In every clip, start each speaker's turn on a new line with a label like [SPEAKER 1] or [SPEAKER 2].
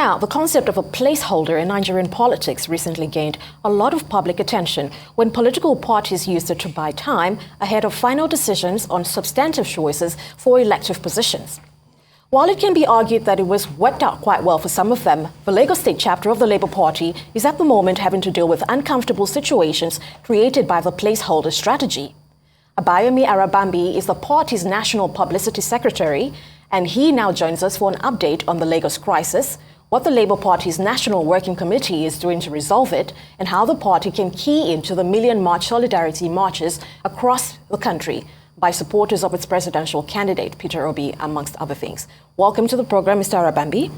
[SPEAKER 1] Now, the concept of a placeholder in Nigerian politics recently gained a lot of public attention when political parties used it to buy time ahead of final decisions on substantive choices for elective positions. While it can be argued that it was worked out quite well for some of them, the Lagos State chapter of the Labour Party is at the moment having to deal with uncomfortable situations created by the placeholder strategy. Abayomi Arabambi is the party's national publicity secretary, and he now joins us for an update on the Lagos crisis, what the Labour Party's National Working Committee is doing to resolve it, and how the party can key into the Million March solidarity marches across the country by supporters of its presidential candidate, Peter Obi, amongst other things. Welcome to the program, Mr. Arabambi.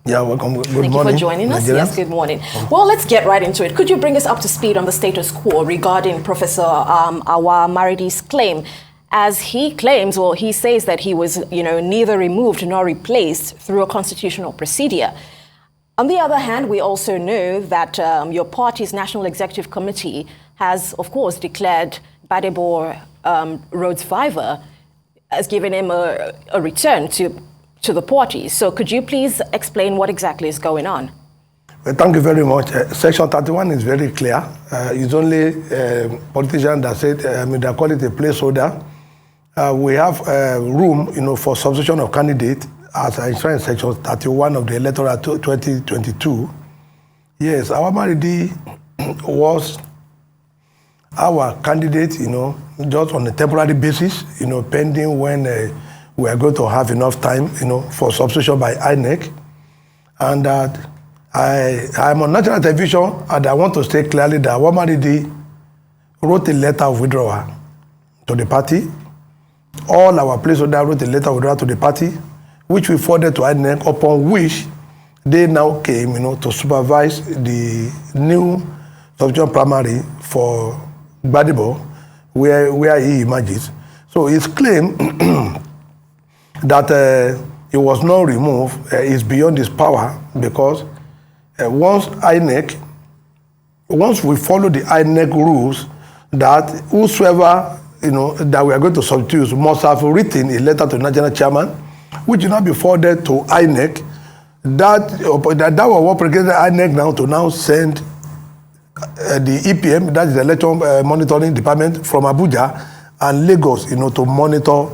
[SPEAKER 2] Yeah, welcome. Good
[SPEAKER 1] morning. Thank you for joining us. Yes, good morning. Well, let's get right into it. Could you bring us up to speed on the status quo regarding Professor Awamaridi's claim? As he claims, well, he says that he was, neither removed nor replaced through a constitutional procedure. On the other hand, we also know that your party's National Executive Committee has, of course, declared Badebo Rhodes Viver as giving him a return to the party. So could you please explain what exactly is going on?
[SPEAKER 2] Well, thank you very much. Section 31 is very clear. It's only politicians that said, they call it a placeholder. We have room, for substitution of candidate as enshrined in Section 31 of the Electoral 2022. Yes, Awamaridi was our candidate, just on a temporary basis, pending when we are going to have enough time, for substitution by INEC. And I'm on national television, and I want to state clearly that Awamaridi wrote a letter of withdrawal to the party. All our placeholders wrote a letter of withdrawal to the party, which we forwarded to INEC, upon which they now came, to supervise the new substitution primary for Badebo, where he emerges. So his claim that he was not removed is beyond his power, because once we follow the INEC rules, that whosoever that we are going to substitute must have written a letter to the national chairman, which will now be forwarded to INEC. That was what preceded INEC now to now send the EPM, that is the Election Monitoring Department, from Abuja and Lagos, to monitor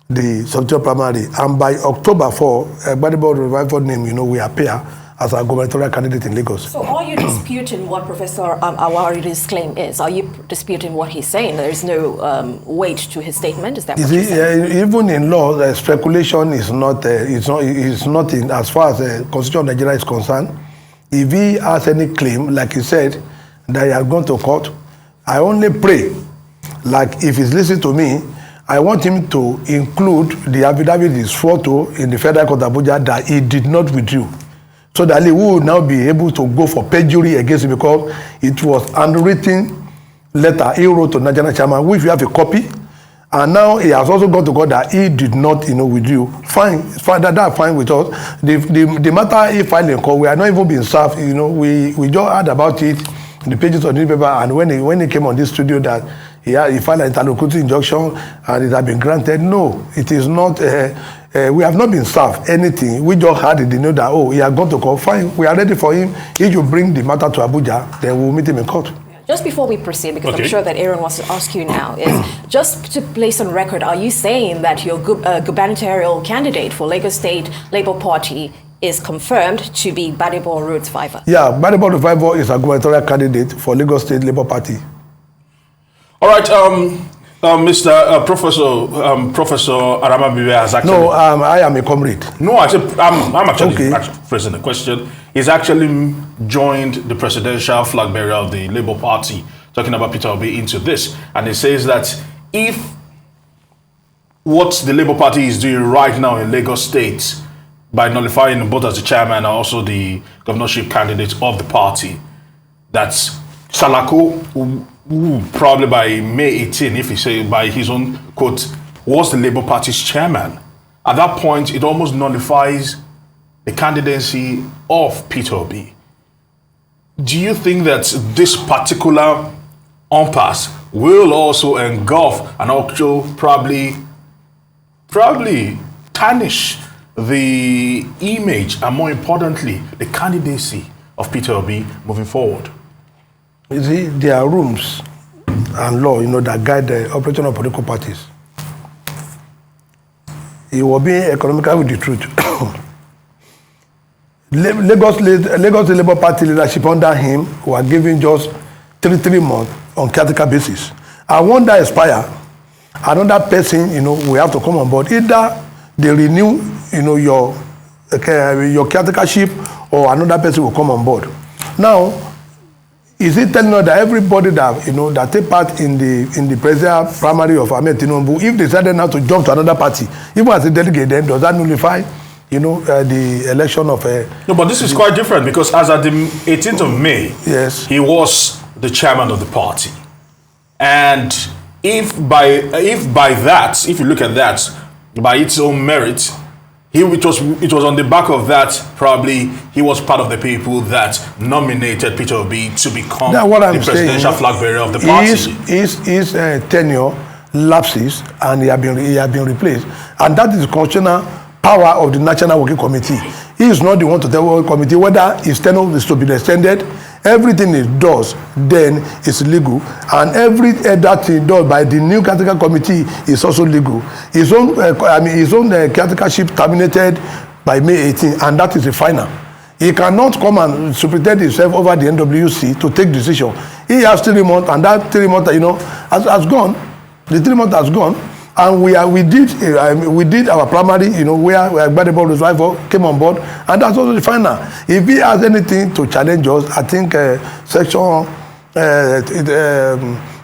[SPEAKER 2] the substitute primary. And by October 4, Badebo Revival name, will appear as a gubernatorial candidate in Lagos.
[SPEAKER 1] So are you disputing what Professor Awaridi's claim is? Are you disputing what he's saying? There is no weight to his statement? Is that what you're saying?
[SPEAKER 2] Even in law, speculation is not in, as far as the Constitution of Nigeria is concerned. If he has any claim, like he said, that he has gone to court, I only pray, like if he's listening to me, I want him to include the affidavit, his photo in the Federal Court of Abuja, that he did not withdraw, so that he will now be able to go for perjury against him, because it was handwritten letter he wrote to National Chairman, which we have a copy, and now he has also gone to court that he did not, withdraw. Fine, it's fine. That's fine with us. The matter he filed in court, we are not even being served. We just heard about it in the pages of the newspaper, and when he came on this studio that he filed an interlocutory injunction and it had been granted. No, it is not. We have not been served anything. We just had it, that, he has gone to court. Fine, we are ready for him. If you bring the matter to Abuja, then we'll meet him in court.
[SPEAKER 1] Just before we proceed, because I'm sure that Aaron wants to ask you now, is just to place on record, are you saying that your gubernatorial candidate for Lagos State Labour Party is confirmed to be Badebo Rhodes Viver? Yeah,
[SPEAKER 2] Badebo Rhodes Viver is a gubernatorial candidate for Lagos State Labour Party.
[SPEAKER 3] All right, Mr. Professor Arabambi has actually...
[SPEAKER 2] No, I am a comrade.
[SPEAKER 3] No, I'm actually phrasing the question. He's actually joined the presidential flag bearer of the Labour Party, talking about Peter Obi, into this. And he says that if what the Labour Party is doing right now in Lagos State, by nullifying both as the chairman and also the governorship candidate of the party, that's Salako, who probably by May 18, if he say by his own quote, was the Labour Party's chairman. At that point, it almost nullifies the candidacy of Peter Obi. Do you think that this particular impasse will also engulf and also probably tarnish the image and, more importantly, the candidacy of Peter Obi moving forward?
[SPEAKER 2] You see, there are rules and law, that guide the operation of political parties. It will be economical with the truth. Lagos Labour Party leadership under him were given just 3 months on caretaker basis. And when that expire, another person, will have to come on board. Either they renew, your caretakership, or another person will come on board. Now, is it telling us that everybody that that take part in the presidential primary of Ahmed Tinubu, if they decided now to jump to another party, even as a delegate, then does that nullify the election of
[SPEAKER 3] No, but this is quite different, because as at the 18th of May,
[SPEAKER 2] yes,
[SPEAKER 3] he was the chairman of the party. And if you look at that, by its own merit, it was on the back of that, probably he was part of the people that nominated Peter Obi to become the presidential flag bearer of the party.
[SPEAKER 2] His tenure lapses, and he has been replaced. And that is the constitutional power of the National Working Committee. He is not the one to tell the Working Committee whether his tenure is to be extended. Everything he does then is legal, and every that he does by the new caretaker committee is also legal. His own caretakership terminated by May 18, and that is the final. He cannot come and superintend himself over the NWC to take decision. He has 3 months, and that 3 months, has gone. The 3 months has gone. And we did our primary, where Withdrawal Revival came on board, and that's also the final. If he has anything to challenge us, I think the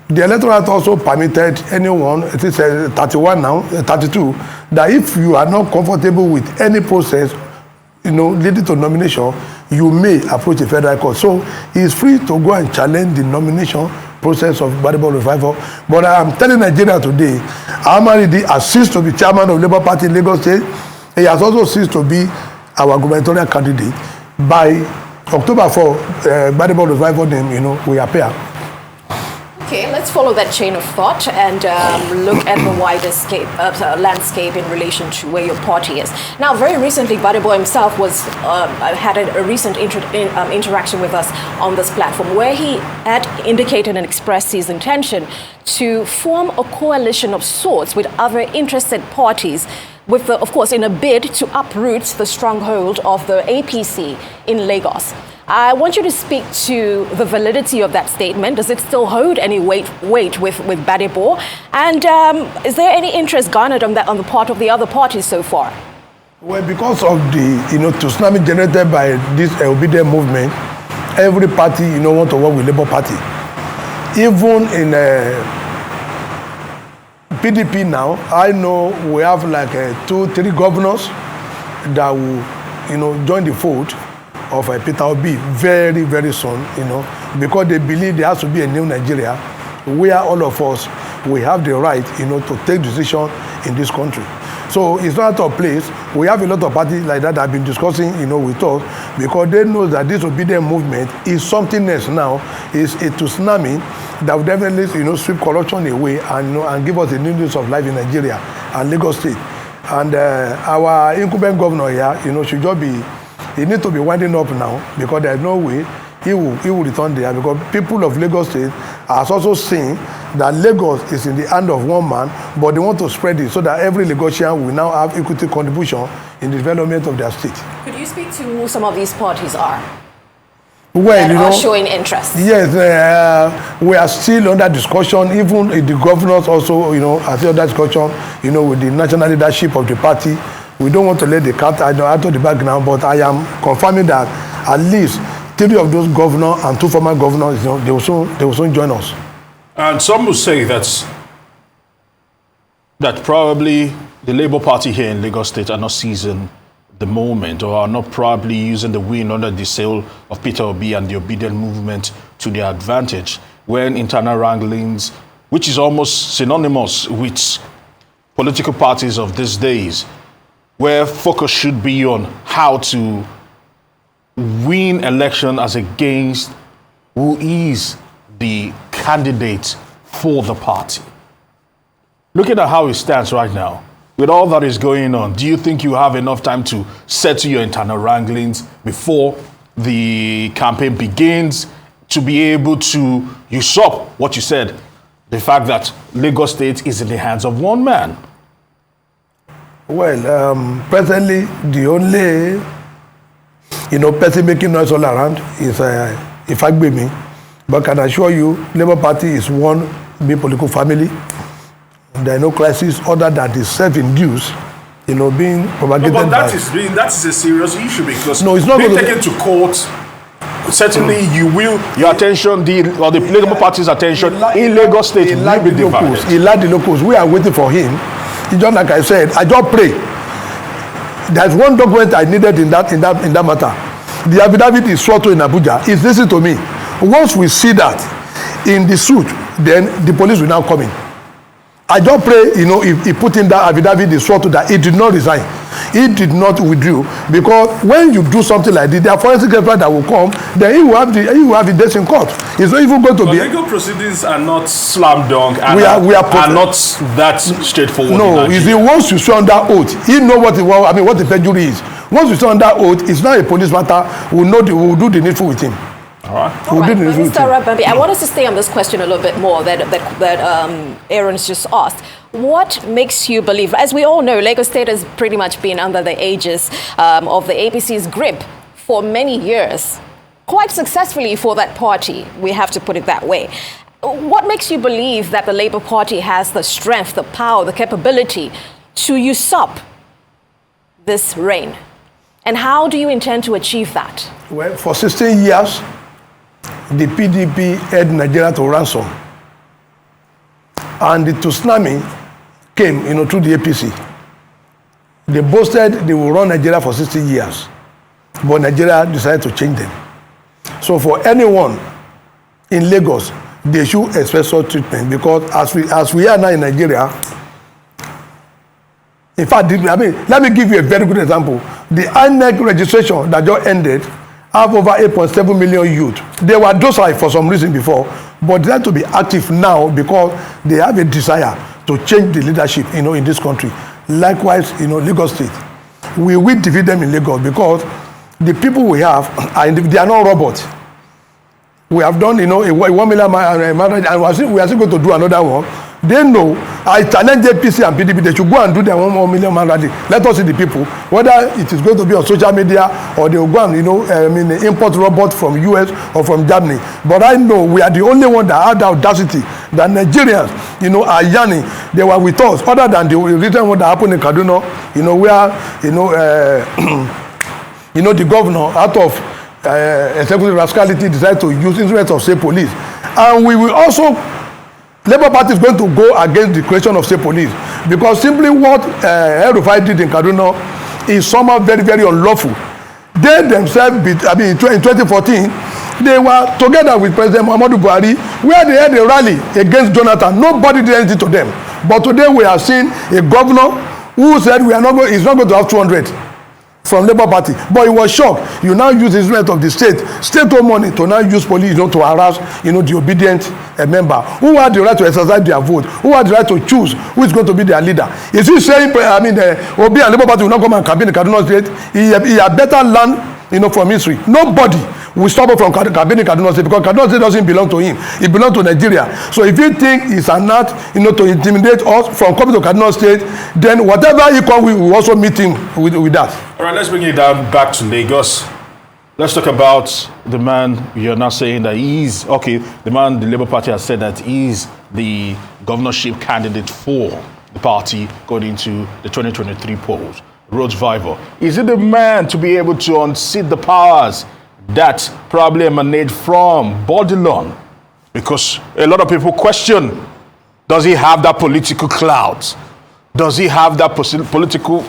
[SPEAKER 2] electoral act also permitted anyone, it is 31 now, 32, that if you are not comfortable with any process, leading to nomination, you may approach a federal court. So he is free to go and challenge the nomination process of Withdrawal Revival. But I am telling Nigeria today, Awamaridi has ceased to be chairman of Labour Party in Lagos State. He has also ceased to be our gubernatorial candidate. By October 4, Withdrawal Revival name, we appear.
[SPEAKER 1] Okay, let's follow that chain of thought and look at the wider landscape in relation to where your party is. Now, very recently, Withdrawal himself had a recent interaction with us on this platform, where he had indicated and expressed his intention to form a coalition of sorts with other interested parties, of course, in a bid to uproot the stronghold of the APC in Lagos. I want you to speak to the validity of that statement. Does it still hold any weight with Withdrawal? And is there any interest garnered on the part of the other parties so far?
[SPEAKER 2] Well, because of the tsunami generated by this obedient movement, every party want to work with Labour Party. Even in PDP now, I know we have like 2-3 governors that will join the fold of Peter Obi very, very soon, because they believe there has to be a new Nigeria where all of us, we have the right, to take decision in this country. So it's not out of place. We have a lot of parties like that have been discussing, with us, because they know that this obedient movement is something else now. It's a tsunami that will definitely, sweep corruption away and give us a new lease of life in Nigeria and Lagos State. And our incumbent governor here, should just be. He needs to be winding up now, because there's no way he will return there, because people of Lagos State are also saying that Lagos is in the hand of one man, but they want to spread it so that every Lagosian will now have equity contribution in the development of their state.
[SPEAKER 1] Could you speak to who some of these parties are?
[SPEAKER 2] Well,
[SPEAKER 1] that are showing interest?
[SPEAKER 2] Yes, we are still under discussion. Even the governors also, are still under discussion, with the national leadership of the party. We don't want to let the cat out of the bag now, but I am confirming that at least 3 of those governors and 2 former governors, they will soon join us.
[SPEAKER 3] And some will say that probably the Labour Party here in Lagos State are not seizing the moment, or are not probably using the wind under the sail of Peter Obi and the obedient movement to their advantage, when internal wranglings, which is almost synonymous with political parties of these days, where focus should be on how to win election as against who is the candidate for the party. Looking at how it stands right now, we with all that is going on, do you think you have enough time to settle your internal wranglings before the campaign begins to be able to usurp what you said, the fact that Lagos State is in the hands of one man?
[SPEAKER 2] Well, presently, the only, person making noise all around is Awamaridi. But can I assure you, Labour Party is one big political family. There are no crises other than the self-induced, being propagated.
[SPEAKER 3] No, but that is a serious issue because
[SPEAKER 2] it's not
[SPEAKER 3] being taken to court. Certainly, your attention, the Labour Party's attention in Lagos State will be divided.
[SPEAKER 2] He lacked the locals. We are waiting for him. It's just like I said, I just pray. There's one document I needed in that matter. The affidavit is sworn to in Abuja. It's listened to me. Once we see that in the suit, then the police will now come in. I just pray, if he put in that affidavit, the sworn to that, he did not resign. He did not withdraw. Because when you do something like this, there are forensic experts that will come, then he will have the dates in court. It's not even going to be.
[SPEAKER 3] Legal proceedings are not slam dunk and
[SPEAKER 2] we are
[SPEAKER 3] not that straightforward.
[SPEAKER 2] No, if he wants to swear under oath, he know what the perjury is. Once you swear under oath, it's not a police matter. We'll do the needful with him.
[SPEAKER 3] All right.
[SPEAKER 1] Mr. Arabambi, I want us to stay on this question a little bit more that Aaron's just asked. What makes you believe, as we all know, Lagos State has pretty much been under the aegis of the APC's grip for many years, quite successfully for that party, we have to put it that way. What makes you believe that the Labour Party has the strength, the power, the capability to usurp this reign? And how do you intend to achieve that?
[SPEAKER 2] Well, for 16 years, the PDP held Nigeria to ransom. And the tsunami came, through the APC. They boasted they will run Nigeria for 60 years. But Nigeria decided to change them. So for anyone in Lagos, they should expect such treatment because as we are now in Nigeria, in fact, let me give you a very good example. The INEC registration that just ended have over 8.7 million youth. They were docile for some reason before, but they have to be active now because they have a desire to change the leadership, in this country. Likewise, Lagos State. We will defeat them in Lagos because the people we have, they are not robots. We have done, a 1 million marriage, and we are still going to do another one. They know, I challenge APC and PDP, they should go and do their 1 million man rally. Let us see the people, whether it is going to be on social media or they will go and, import robot from US or from Germany. But I know we are the only one that had the audacity that Nigerians, are yearning. They were with us, other than the recent one that happened in Kaduna, where, the governor, out of executive rascality, decided to use instruments of state police. And we will also, Labour Party is going to go against the creation of state police because simply what El-Rufai did in Kaduna is somehow very, very unlawful. They themselves, in 2014, they were together with President Muhammadu Buhari, where they had a rally against Jonathan. Nobody did anything to them. But today we are seeing a governor who said he's not going to have 200 from Labour Party. But he was shocked. You now use the instrument of the state-owned money to now use police, to harass, the obedient member who had the right to exercise their vote, who had the right to choose who is going to be their leader. Is he saying, Obi and Labour Party will not come and campaign in Kaduna State? He had better learn, from history. Nobody will stop him from campaigning in Kaduna State because Kaduna State doesn't belong to him. It belongs to Nigeria. So if you think it's an act, to intimidate us from coming to Kaduna State, then whatever he comes, we will also meet him with that.
[SPEAKER 3] All right, let's bring it down back to Lagos. Let's talk about the man you're now saying that he's, the man the Labour Party has said that he's the governorship candidate for the party going into the 2023 polls, Withdrawal. Is it the man to be able to unseat the powers that probably emanate from Babylon? Because a lot of people question, does he have that political clout? Does he have that political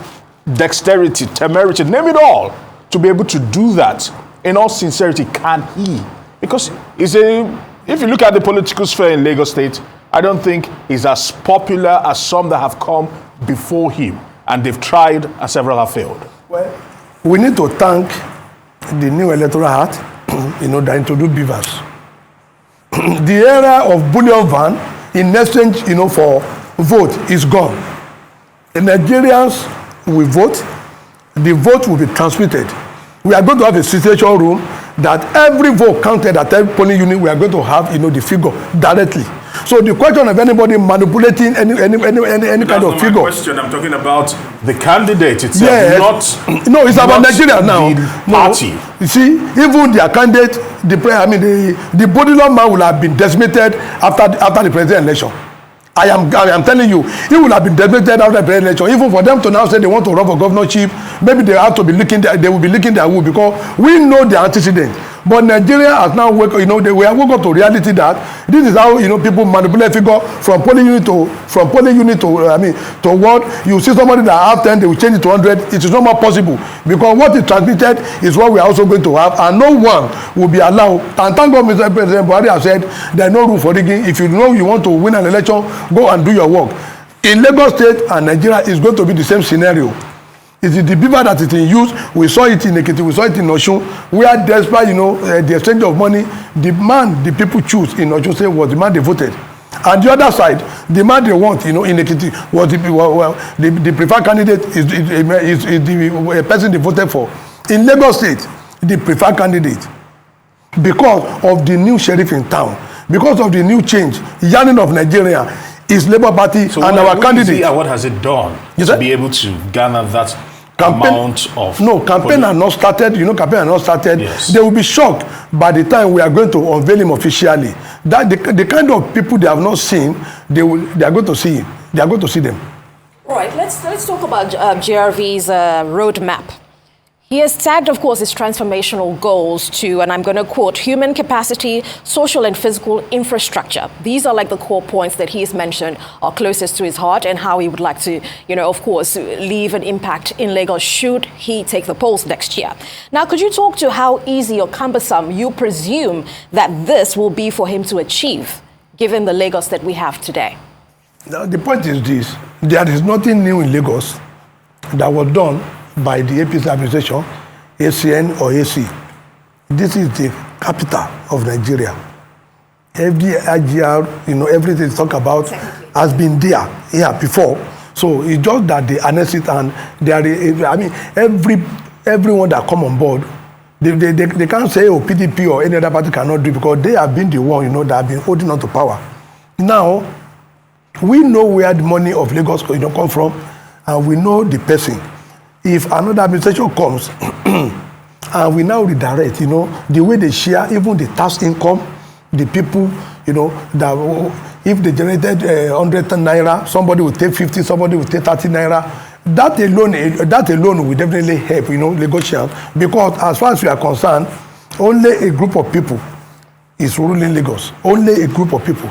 [SPEAKER 3] dexterity, temerity, name it all, to be able to do that? In all sincerity, can he? Because if you look at the political sphere in Lagos State, I don't think he's as popular as some that have come before him, and they've tried and several have failed.
[SPEAKER 2] Well, we need to thank the new electoral act, that introduced beavers. The era of bullion van in exchange, for vote is gone. The Nigerians will vote. The vote will be transmitted. We are going to have a situation room that every vote counted at every polling unit. We are going to have, the figure directly. So the question of anybody manipulating any kind of figure.
[SPEAKER 3] Question. I'm talking about the candidate itself,
[SPEAKER 2] yes. No, it's about Nigeria now.
[SPEAKER 3] The party.
[SPEAKER 2] No, you see, even their candidate, the body law man will have been decimated after the presidential election. I am telling you, he will have been decimated after the presidential election. Even for them to now say they want to run for governorship, maybe they have to be they will be licking their wood, because we know the antecedent. But Nigeria has now we have woken up to reality that this is how people manipulate figure from polling unit to what you see somebody that have 10, they will change it to 100. It is not more possible, because what is transmitted is what we are also going to have, and no one will be allowed. And thank God, Mr. President Buhari has said there is no room for rigging. If you know you want to win an election, go and do your work. In Lagos State and Nigeria is going to be the same scenario. It is the beaver that is in use. We saw it in Ekiti, we saw it in Osun, where despite the exchange of money, the man the people choose in Osun State was the man they voted. And the other side, the man they want, in Ekiti was the preferred candidate is the person they voted for. In Lagos State, the preferred candidate, because of the new sheriff in town, because of the new change, yearning of Nigeria, is Labour Party, so and our candidate.
[SPEAKER 3] What has it done to be able to garner that amount of?
[SPEAKER 2] No, campaign has not started. Campaign has not started.
[SPEAKER 3] Yes.
[SPEAKER 2] They will be shocked by the time we are going to unveil him officially. That the kind of people they have not seen, they are going to see him. They are going to see them.
[SPEAKER 1] All right, let's talk about GRV's roadmap. He has tagged, of course, his transformational goals to, and I'm going to quote, human capacity, social and physical infrastructure. These are like the core points that he's mentioned are closest to his heart, and how he would like to, of course, leave an impact in Lagos should he take the polls next year. Now, could you talk to how easy or cumbersome you presume that this will be for him to achieve, given the Lagos that we have today?
[SPEAKER 2] Now, the point is this. There is nothing new in Lagos that was done by the APC administration, ACN or AC. This is the capital of Nigeria. Every IGR, everything they talk about has been there here before. So it's just that they annex it, and everyone that come on board, they can't say, PDP or any other party cannot do it, because they have been the one, that have been holding on to power. Now, we know where the money of Lagos come from, and we know the person. If another administration comes and we now redirect, the way they share, even the tax income, the people, that if they generated 100 naira, somebody will take 50, somebody will take 30 naira. That alone will definitely help, Lagosians, because as far as we are concerned, only a group of people is ruling Lagos. Only a group of people.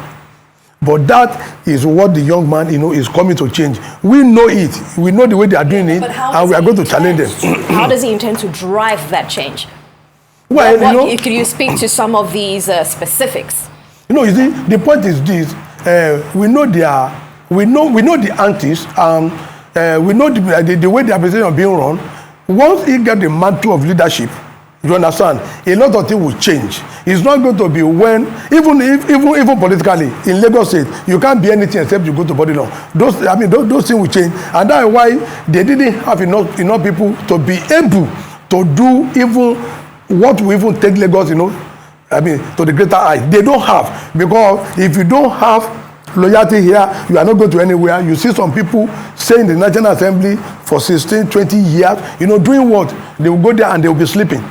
[SPEAKER 2] But that is what the young man, is coming to change. We know it. We know the way they are doing it, and we are going to challenge them.
[SPEAKER 1] How does he intend to drive that change?
[SPEAKER 2] Well,
[SPEAKER 1] could you speak to some of these specifics?
[SPEAKER 2] You see, the point is this: we know the antics, we know the way the administration is being run. Once he gets the mantle of leadership, you understand, a lot of things will change. It's not going to be when, even politically, in Lagos State, you can't be anything except you go to body law. Those things will change. And that's why they didn't have enough people to be able to do even what we even take Lagos, to the greater height. They don't have. Because if you don't have loyalty here, you are not going to anywhere. You see some people say in the National Assembly for 16, 20 years, doing what? They will go there and they will be sleeping.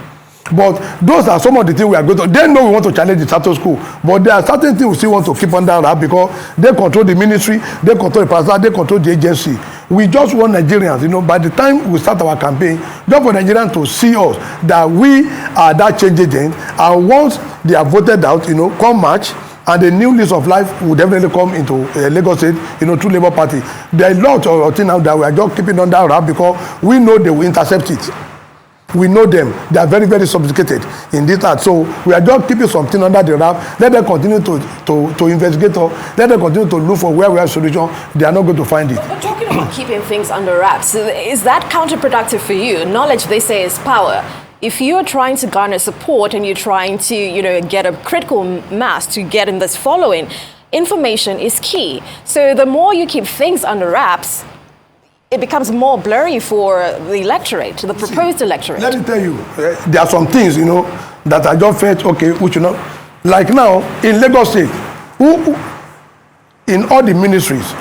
[SPEAKER 2] But those are some of the things we are going to. They know we want to challenge the status quo, but there are certain things we still want to keep under wrap, because they control the ministry, they control the president, they control the agency. We just want Nigerians, by the time we start our campaign, just for Nigerians to see us that we are that change agent, and once they are voted out, come March, and a new lease of life will definitely come into Lagos State, through Labour Party. There are a lot of things now that we are just keeping under wrap, because we know they will intercept it. We know them. They are very, very sophisticated in this art. So we are just keeping something under the wrap. Let them continue to investigate, or let them continue to look for where we have solution. They are not going to find it.
[SPEAKER 1] But talking about keeping things under wraps, is that counterproductive for you? Knowledge, they say, is power. If you're trying to garner support and you're trying to, get a critical mass to get in this following, information is key. So the more you keep things under wraps, it becomes more blurry for the electorate, the proposed electorate.
[SPEAKER 2] Let me tell you, there are some things, that I just felt, okay, which, like now, in Lagos State, in all the ministries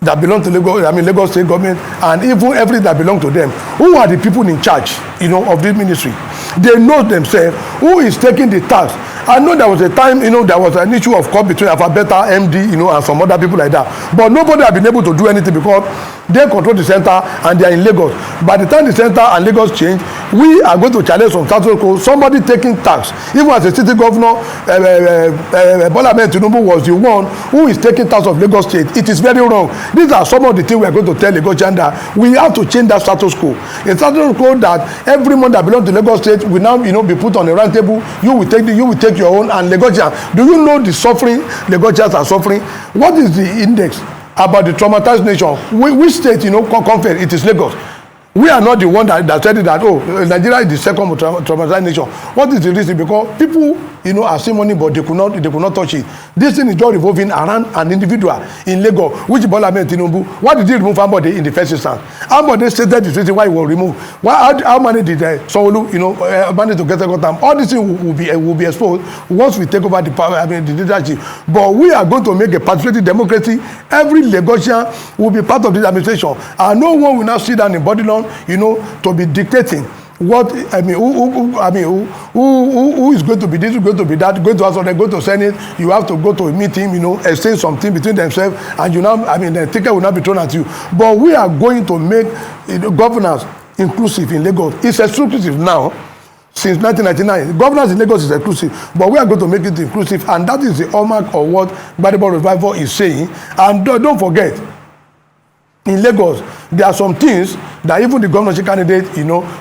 [SPEAKER 2] that belong to Lagos State government, and even everything that belong to them, who are the people in charge, of this ministry? They know themselves who is taking the tax. I know there was a time, there was an issue of court between Alphabeta, MD, and some other people like that. But nobody has been able to do anything because they control the center and they are in Lagos. By the time the center and Lagos change, we are going to challenge some status quo. Somebody taking tax. Even as a city governor, Bola Ahmed Tinubu was the one who is taking tax of Lagos State. It is very wrong. These are some of the things we are going to tell Lagosians that we have to change that status quo. A status quo that every month that belongs to Lagos State will now, be put on a round table. You will take your own, and Lagosians. Do you know the suffering Lagosians are suffering? What is the index about the traumatized nation? Which state, confess it is Lagos? We are not the one that said it that, Nigeria is the second traumatized nation. What is the reason? Because people, are seeing money, but they could not touch it. This thing is just revolving around an individual in Lagos, which Bola Ahmed Tinubu. Why did he remove Ambode in the first instance? Ambode stated the reason why he was removed. How many did Sanwo-Olu, manage to get second term? All these things will be exposed once we take over the power, the leadership. But we are going to make a participative democracy. Every Lagosian will be part of this administration, and no one will now sit down in body long, to be dictating what who is going to be this, who is going to be that, going to House of Rep, go to Senate. You have to go to a meeting, exchange something between themselves, and the ticket will not be thrown at you. But we are going to make governance inclusive in Lagos. It's exclusive now. Since 1999, governance in Lagos is exclusive, but we are going to make it inclusive, and that is the hallmark of what Gbadebo Revival is saying. And don't forget, in Lagos, there are some things that even the governorship candidate,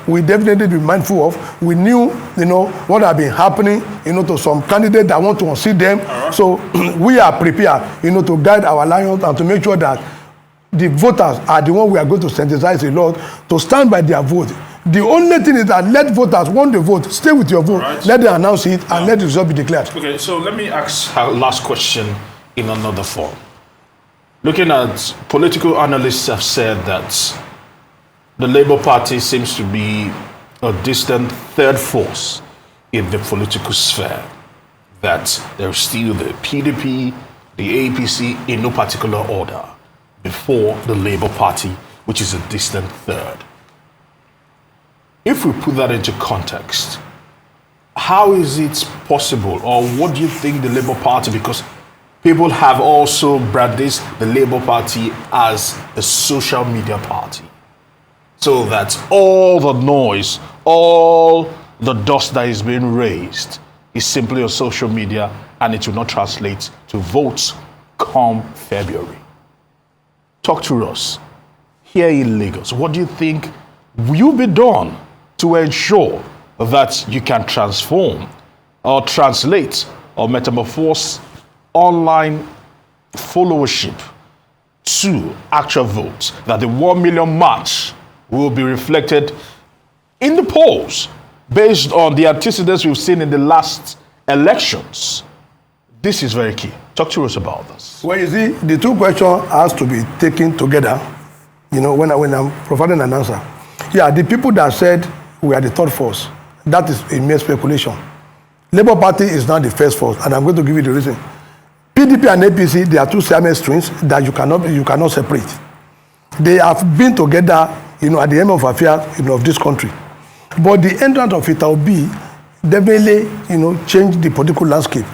[SPEAKER 2] we definitely be mindful of. We knew, what have been happening, to some candidates that want to unseat them. So we are prepared, to guide our lions and to make sure that the voters are the one we are going to sensitize a lot to stand by their vote. The only thing is that let voters want the vote, stay with your vote, let them announce it, and let the result be declared.
[SPEAKER 3] Okay, so let me ask our last question in another form. Looking at political analysts have said that the Labour Party seems to be a distant third force in the political sphere, that there's still the PDP, the APC in no particular order before the Labour Party, which is a distant third. If we put that into context, how is it possible, or what do you think the Labour Party, because people have also branded the Labour Party as a social media party, so that all the noise, all the dust that is being raised is simply on social media, and it will not translate to votes come February. Talk to us here in Lagos. What do you think will be done to ensure that you can transform or translate or metamorphose online followership to actual votes, that the 1 million march will be reflected in the polls based on the antecedents we've seen in the last elections? This is very key. Talk to us about this.
[SPEAKER 2] Well, you see, the two questions has to be taken together, when I'm providing an answer. Yeah, the people that said we are the third force, that is a mere speculation. Labour Party is not the first force, and I'm going to give you the reason. PDP and APC, they are two Siamese twins that you cannot separate. They have been together, at the end of affairs, of this country. But the entrance of it will be definitely, change the political landscape.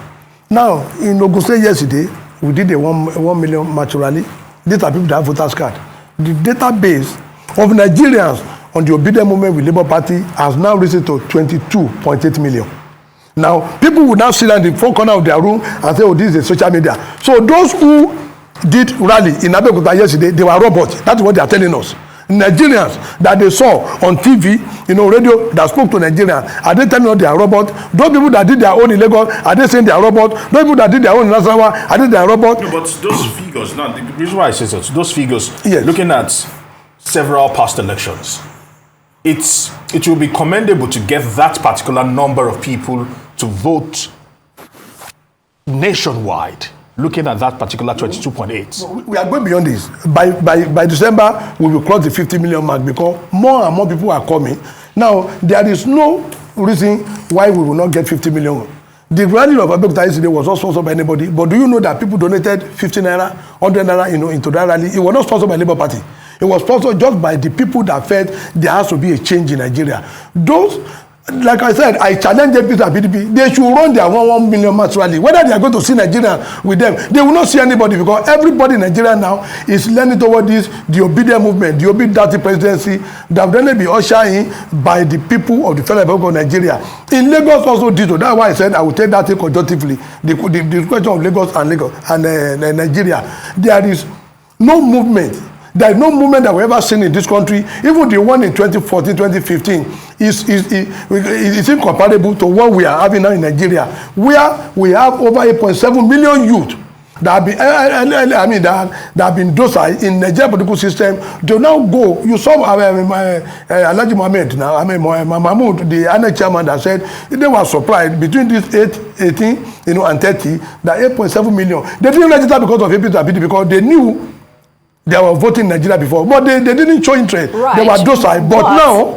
[SPEAKER 2] Now, in Ogun State yesterday, we did a 1 million march rally. These are people that have voters card. The database of Nigerians on the obedient movement with Labour Party has now risen to 22.8 million. Now, people will now sit in the four corner of their room and say, oh, this is social media. So those who did rally in Abeokuta yesterday, they were robots. That's what they are telling us. Nigerians that they saw on TV, radio that spoke to Nigerians, are they telling us they are robots? Those people that did their own in Lagos, are they saying they are robots? Those people that did their own in Nasarawa, are they robots?
[SPEAKER 3] No, but those figures, now, the reason why I say so, those figures, yes, looking at several past elections, it will be commendable to get that particular number of people to vote nationwide looking at that particular 22.8?
[SPEAKER 2] We are going beyond this. By December, we will cross the 50 million mark because more and more people are coming. Now, there is no reason why we will not get 50 million. The rally of Abeokuta yesterday was not sponsored by anybody, but do you know that people donated 50 naira, 100 naira, into that rally? It was not sponsored by Labour Party. It was sponsored just by the people that felt there has to be a change in Nigeria. Those, like I said, I challenge APC and PDP. They should run their 1 million mass rally. Whether they are going to see Nigeria with them, they will not see anybody because everybody in Nigeria now is learning toward this, the obedient movement, the obedient presidency that will only be ushered in by the people of the Federal Republic of Nigeria. In Lagos also did so. That's why I said I will take that thing conjunctively. The question of Lagos and Nigeria. There is no movement. There is no movement that we ever seen in this country. Even the one in 2014, 2015 is incomparable to what we are having now in Nigeria, where we have over 8.7 million youth that have been docile in Nigerian political system. They now go. You saw Alhaji Mohammed now, Mahmoud, the ANEC chairman, that said they were surprised between this 18, and 30, that 8.7 million. They didn't register because of APC and PDP because they knew they were voting in Nigeria before, but they didn't show interest. Right. They were docile. But now,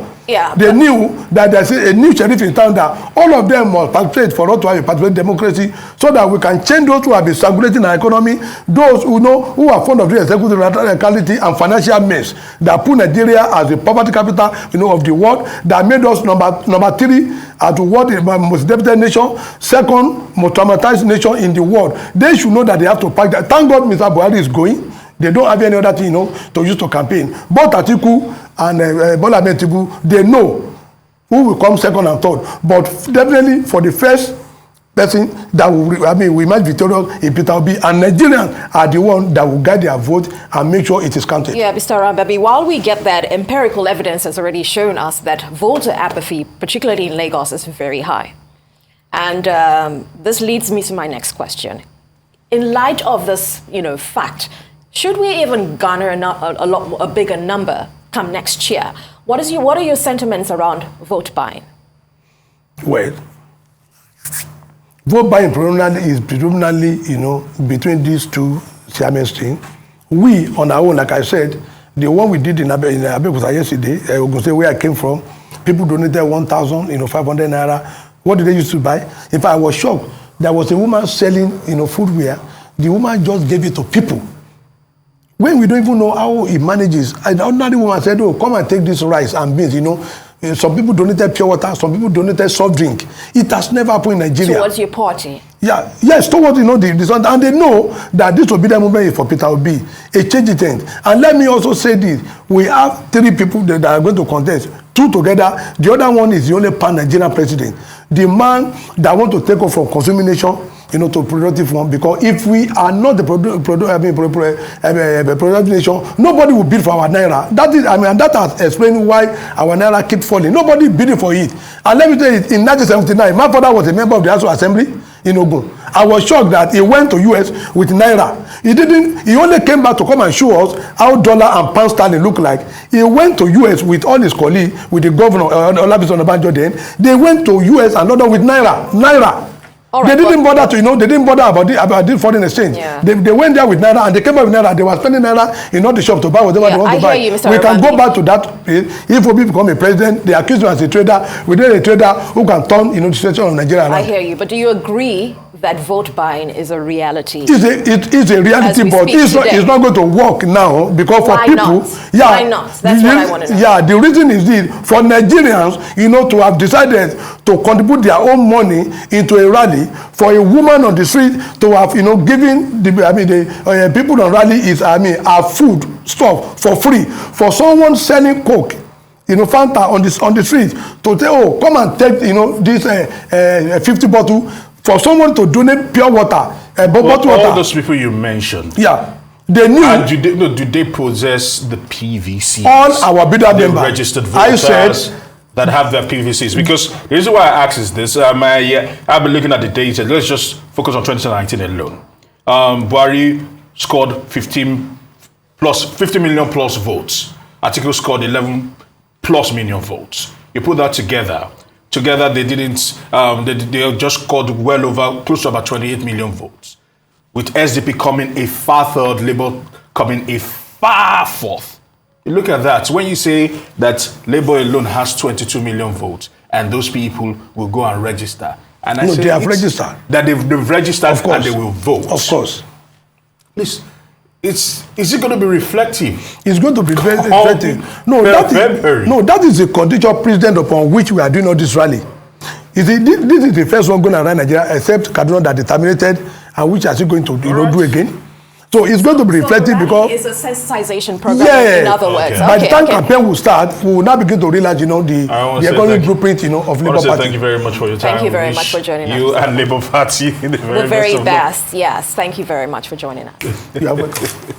[SPEAKER 2] they knew that there's a new sheriff in town that all of them must participate for us to have a participatory democracy so that we can change those who have been circulating our economy, those who are fond of the executive radicality and financial mess that put Nigeria as the poverty capital of the world, that made us number 3 as the world most indebted nation, second most traumatized nation in the world. They should know that they have to pack that. Thank God Mr. Buhari is going. They don't have any other thing, to use to campaign. Both Atiku and Bola Ahmed Tinubu, they know who will come second and third. But definitely for the first person that we might be victorious in Peter Obi, and Nigerians are the one that will guide their vote and make sure it is counted.
[SPEAKER 1] Yeah, Mr. Arabambi, while we get that, empirical evidence has already shown us that voter apathy, particularly in Lagos, is very high. And this leads me to my next question. In light of this, fact, should we even garner a bigger number come next year? What are your sentiments around vote buying?
[SPEAKER 2] Well, vote buying is predominantly, between these two Siamese things. We, on our own, like I said, the one we did in Abeokuta yesterday, where I came from, people donated 1,500 naira. What did they used to buy? In fact, I was shocked. There was a woman selling, footwear. The woman just gave it to people. When we don't even know how he manages, an ordinary woman said, "Oh, come and take this rice and beans." Some people donated pure water, some people donated soft drink. It has never happened in Nigeria.
[SPEAKER 1] Towards your party?
[SPEAKER 2] Yeah, yes, towards this one, and they know that this obedient movement is for Peter Obi, a change agent. And let me also say this: we have 3 people that are going to contest. 2 together. The other one is the only pan-Nigerian president, the man that want to take off from consuming nation, to productive one. Because if we are not the productive nation, nobody will bid for our naira. That is, that has explained why our naira keeps falling. Nobody bidding for it. And let me tell you, in 1979, my father was a member of the House of Assembly in Ogun. I was shocked that he went to US with naira. He only came back to come and show us how dollar and pound sterling look like. He went to US with all his colleagues, with the governor, Olabisi Onabanjo then. They went to US and London with naira. Right, they didn't bother they didn't bother about the foreign exchange. Yeah. They went there with naira and they came back with naira. They were spending naira in all the shops to buy whatever they want to buy. We can go back to that. If Obi become a president, they accuse him as a trader. We need a trader who can turn the situation of Nigeria around.
[SPEAKER 1] I hear you, but do you agree that vote buying is a reality?
[SPEAKER 2] It is a reality, but it's not going to work now because for people,
[SPEAKER 1] why not? That's what I want to know.
[SPEAKER 2] Yeah, the reason is this: for Nigerians, to have decided to contribute their own money into a rally, for a woman on the street to have given the people on rally is our food stuff for free, for someone selling coke, Fanta on the street to say, oh, come and take this 50 bottle. For someone to donate pure water, bottled water.
[SPEAKER 3] All those people you mentioned.
[SPEAKER 2] Yeah. They knew.
[SPEAKER 3] And do they possess the PVCs?
[SPEAKER 2] All our bidder members.
[SPEAKER 3] Registered voters that have their PVCs. Because the reason why I ask is this. I've been looking at the data. Let's just focus on 2019 alone. Buhari scored 50 million plus votes. Atiku scored 11 plus million votes. You put that together they didn't. They just scored well over close to about 28 million votes. with SDP coming a far third, Labour coming a far fourth. You look at that. When you say that Labour alone has 22 million votes, and those people will go and register. And I
[SPEAKER 2] no,
[SPEAKER 3] say
[SPEAKER 2] they have registered.
[SPEAKER 3] That they've registered and they will vote.
[SPEAKER 2] Of course.
[SPEAKER 3] Please, is it going to be reflective?
[SPEAKER 2] It's going to be very reflective. No, that is the condition precedent upon which we are doing all this rally. This is the first one going to run Nigeria, except Kaduna that they terminated, and which are still going to do again. So it's going to be reflective because
[SPEAKER 1] it's a sensitization program. In other words,
[SPEAKER 2] by the time campaign will start, we will now begin to realize, the economic blueprint, of Labour Party.
[SPEAKER 3] Thank you very much for your time.
[SPEAKER 1] Thank you very much for joining us.
[SPEAKER 3] You and Labour Party,
[SPEAKER 1] the very best. Yes, thank you very much for joining us.
[SPEAKER 2] You are welcome.